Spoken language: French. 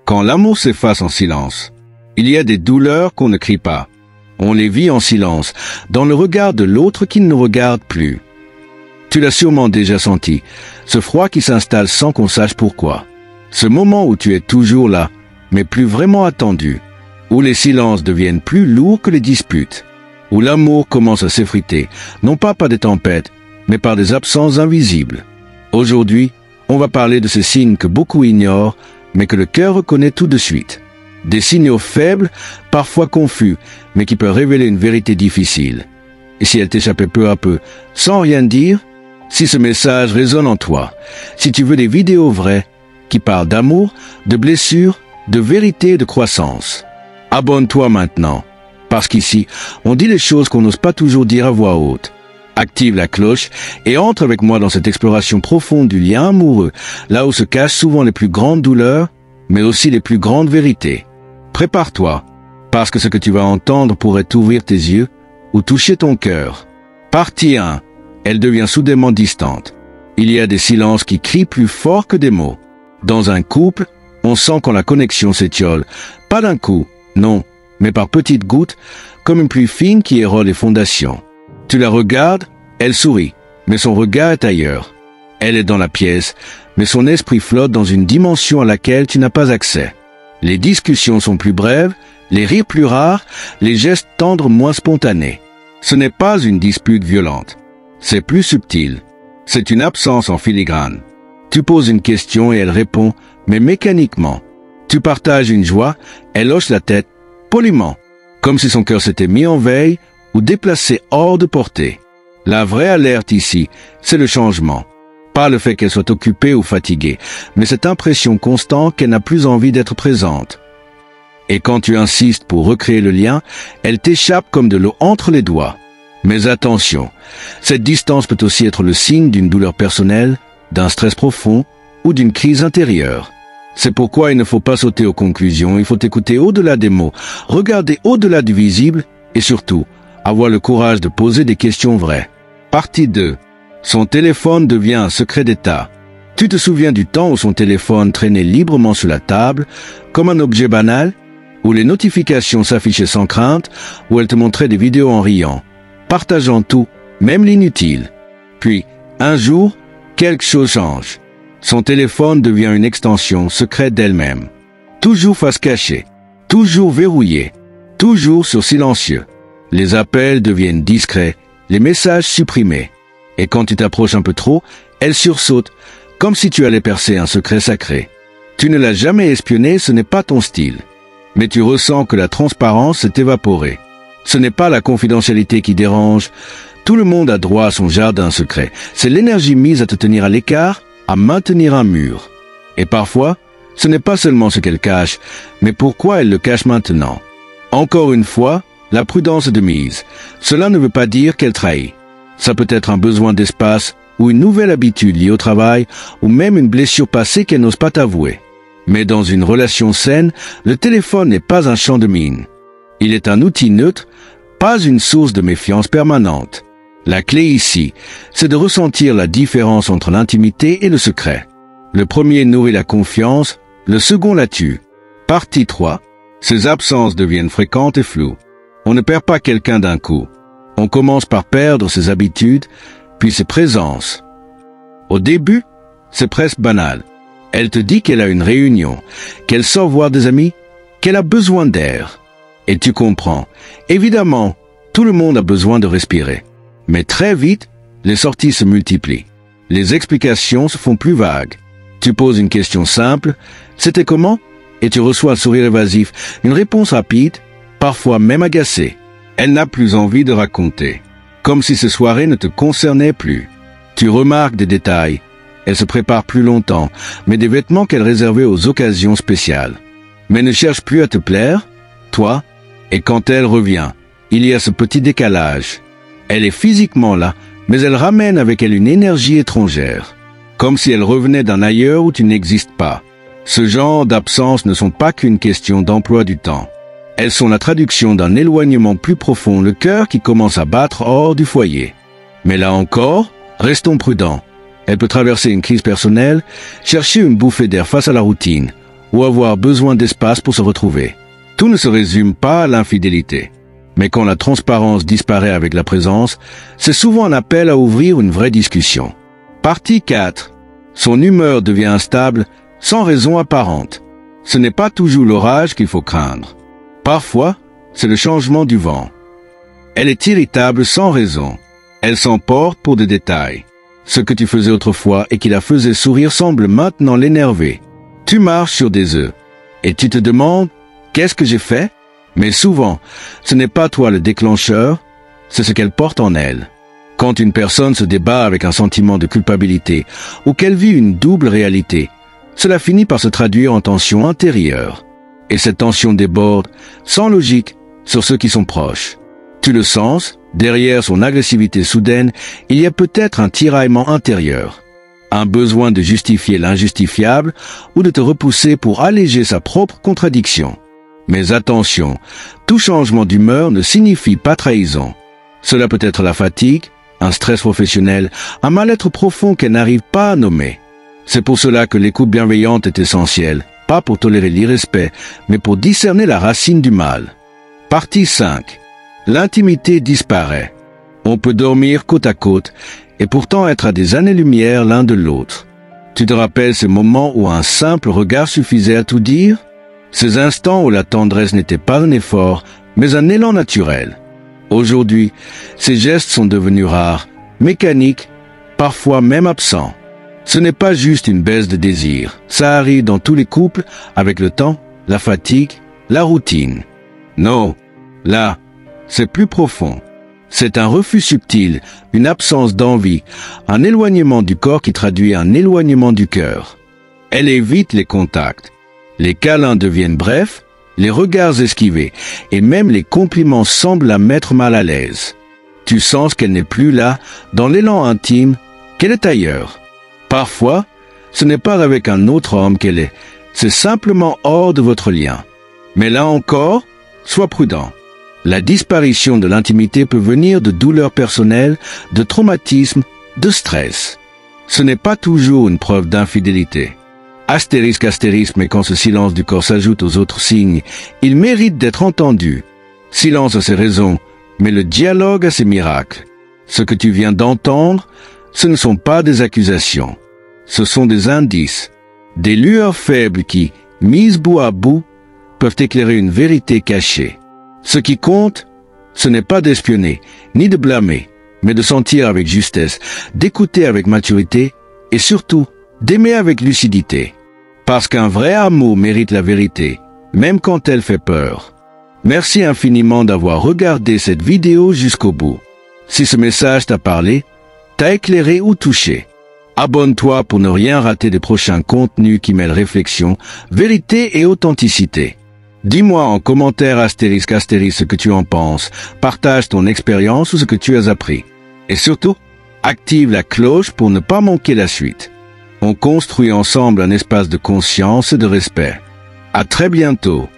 Quand l'amour s'efface en silence, il y a des douleurs qu'on ne crie pas. On les vit en silence, dans le regard de l'autre qui ne nous regarde plus. Tu l'as sûrement déjà senti, ce froid qui s'installe sans qu'on sache pourquoi. Ce moment où tu es toujours là, mais plus vraiment attendu. Où les silences deviennent plus lourds que les disputes. Où l'amour commence à s'effriter, non pas par des tempêtes, mais par des absences invisibles. Aujourd'hui, on va parler de ces signes que beaucoup ignorent, mais que le cœur reconnaît tout de suite. Des signaux faibles, parfois confus, mais qui peuvent révéler une vérité difficile. Et si elle t'échappait peu à peu, sans rien dire, si ce message résonne en toi, si tu veux des vidéos vraies, qui parlent d'amour, de blessures, de vérité et de croissance, abonne-toi maintenant, parce qu'ici, on dit les choses qu'on n'ose pas toujours dire à voix haute. Active la cloche et entre avec moi dans cette exploration profonde du lien amoureux, là où se cachent souvent les plus grandes douleurs, mais aussi les plus grandes vérités. Prépare-toi, parce que ce que tu vas entendre pourrait t'ouvrir tes yeux ou toucher ton cœur. Partie 1. Elle devient soudainement distante. Il y a des silences qui crient plus fort que des mots. Dans un couple, on sent quand la connexion s'étiole. Pas d'un coup, non, mais par petites gouttes, comme une pluie fine qui érode les fondations. Tu la regardes, elle sourit, mais son regard est ailleurs. Elle est dans la pièce, mais son esprit flotte dans une dimension à laquelle tu n'as pas accès. Les discussions sont plus brèves, les rires plus rares, les gestes tendres moins spontanés. Ce n'est pas une dispute violente. C'est plus subtil. C'est une absence en filigrane. Tu poses une question et elle répond, mais mécaniquement. Tu partages une joie, elle hoche la tête, poliment, comme si son cœur s'était mis en veille ou déplacé hors de portée. La vraie alerte ici, c'est le changement. Pas le fait qu'elle soit occupée ou fatiguée, mais cette impression constante qu'elle n'a plus envie d'être présente. Et quand tu insistes pour recréer le lien, elle t'échappe comme de l'eau entre les doigts. Mais attention, cette distance peut aussi être le signe d'une douleur personnelle, d'un stress profond ou d'une crise intérieure. C'est pourquoi il ne faut pas sauter aux conclusions, il faut écouter au-delà des mots, regarder au-delà du visible et surtout, avoir le courage de poser des questions vraies. Partie 2. Son téléphone devient un secret d'État. Tu te souviens du temps où son téléphone traînait librement sur la table, comme un objet banal, où les notifications s'affichaient sans crainte, où elle te montrait des vidéos en riant, partageant tout, même l'inutile. Puis, un jour, quelque chose change. Son téléphone devient une extension secrète d'elle-même. Toujours face cachée, toujours verrouillée, toujours sur silencieux. Les appels deviennent discrets, les messages supprimés. Et quand tu t'approches un peu trop, elle sursaute, comme si tu allais percer un secret sacré. Tu ne l'as jamais espionné, ce n'est pas ton style. Mais tu ressens que la transparence s'est évaporée. Ce n'est pas la confidentialité qui dérange. Tout le monde a droit à son jardin secret. C'est l'énergie mise à te tenir à l'écart, à maintenir un mur. Et parfois, ce n'est pas seulement ce qu'elle cache, mais pourquoi elle le cache maintenant. Encore une fois, la prudence est de mise. Cela ne veut pas dire qu'elle trahit. Ça peut être un besoin d'espace, ou une nouvelle habitude liée au travail, ou même une blessure passée qu'elle n'ose pas t'avouer. Mais dans une relation saine, le téléphone n'est pas un champ de mine. Il est un outil neutre, pas une source de méfiance permanente. La clé ici, c'est de ressentir la différence entre l'intimité et le secret. Le premier nourrit la confiance, le second la tue. Partie 3. Ces absences deviennent fréquentes et floues. On ne perd pas quelqu'un d'un coup. On commence par perdre ses habitudes, puis ses présences. Au début, c'est presque banal. Elle te dit qu'elle a une réunion, qu'elle sort voir des amis, qu'elle a besoin d'air. Et tu comprends. Évidemment, tout le monde a besoin de respirer. Mais très vite, les sorties se multiplient. Les explications se font plus vagues. Tu poses une question simple, « C'était comment ?» et tu reçois un sourire évasif, une réponse rapide, parfois même agacée. Elle n'a plus envie de raconter, comme si ces soirées ne te concernaient plus. Tu remarques des détails. Elle se prépare plus longtemps, mais des vêtements qu'elle réservait aux occasions spéciales. Mais ne cherche plus à te plaire, toi, et quand elle revient, il y a ce petit décalage. Elle est physiquement là, mais elle ramène avec elle une énergie étrangère, comme si elle revenait d'un ailleurs où tu n'existes pas. Ce genre d'absences ne sont pas qu'une question d'emploi du temps. Elles sont la traduction d'un éloignement plus profond, le cœur qui commence à battre hors du foyer. Mais là encore, restons prudents. Elle peut traverser une crise personnelle, chercher une bouffée d'air face à la routine, ou avoir besoin d'espace pour se retrouver. Tout ne se résume pas à l'infidélité. Mais quand la transparence disparaît avec la présence, c'est souvent un appel à ouvrir une vraie discussion. Partie 4. Son humeur devient instable sans raison apparente. Ce n'est pas toujours l'orage qu'il faut craindre. Parfois, c'est le changement du vent. Elle est irritable sans raison. Elle s'emporte pour des détails. Ce que tu faisais autrefois et qui la faisait sourire semble maintenant l'énerver. Tu marches sur des œufs. Et tu te demandes, qu'est-ce que j'ai fait? Mais souvent, ce n'est pas toi le déclencheur, c'est ce qu'elle porte en elle. Quand une personne se débat avec un sentiment de culpabilité ou qu'elle vit une double réalité, cela finit par se traduire en tension intérieure. Et cette tension déborde, sans logique, sur ceux qui sont proches. Tu le sens, derrière son agressivité soudaine, il y a peut-être un tiraillement intérieur. Un besoin de justifier l'injustifiable ou de te repousser pour alléger sa propre contradiction. Mais attention, tout changement d'humeur ne signifie pas trahison. Cela peut être la fatigue, un stress professionnel, un mal-être profond qu'elle n'arrive pas à nommer. C'est pour cela que l'écoute bienveillante est essentielle, pas pour tolérer l'irrespect, mais pour discerner la racine du mal. Partie 5. L'intimité disparaît. On peut dormir côte à côte et pourtant être à des années-lumière l'un de l'autre. Tu te rappelles ces moments où un simple regard suffisait à tout dire? Ces instants où la tendresse n'était pas un effort, mais un élan naturel. Aujourd'hui, ces gestes sont devenus rares, mécaniques, parfois même absents. Ce n'est pas juste une baisse de désir. Ça arrive dans tous les couples avec le temps, la fatigue, la routine. Non, là, c'est plus profond. C'est un refus subtil, une absence d'envie, un éloignement du corps qui traduit un éloignement du cœur. Elle évite les contacts. Les câlins deviennent brefs, les regards esquivés, et même les compliments semblent la mettre mal à l'aise. Tu sens qu'elle n'est plus là, dans l'élan intime, qu'elle est ailleurs. Parfois, ce n'est pas avec un autre homme qu'elle est, c'est simplement hors de votre lien. Mais là encore, sois prudent. La disparition de l'intimité peut venir de douleurs personnelles, de traumatismes, de stress. Ce n'est pas toujours une preuve d'infidélité. Astérisque, mais quand ce silence du corps s'ajoute aux autres signes, il mérite d'être entendu. Silence a ses raisons, mais le dialogue a ses miracles. Ce que tu viens d'entendre, ce ne sont pas des accusations. Ce sont des indices, des lueurs faibles qui, mises bout à bout, peuvent éclairer une vérité cachée. Ce qui compte, ce n'est pas d'espionner, ni de blâmer, mais de sentir avec justesse, d'écouter avec maturité et surtout d'aimer avec lucidité. Parce qu'un vrai amour mérite la vérité, même quand elle fait peur. Merci infiniment d'avoir regardé cette vidéo jusqu'au bout. Si ce message t'a parlé, t'a éclairé ou touché, abonne-toi pour ne rien rater des prochains contenus qui mêlent réflexion, vérité et authenticité. Dis-moi en commentaire astérisque ce que tu en penses, partage ton expérience ou ce que tu as appris. Et surtout, active la cloche pour ne pas manquer la suite. On construit ensemble un espace de conscience et de respect. À très bientôt.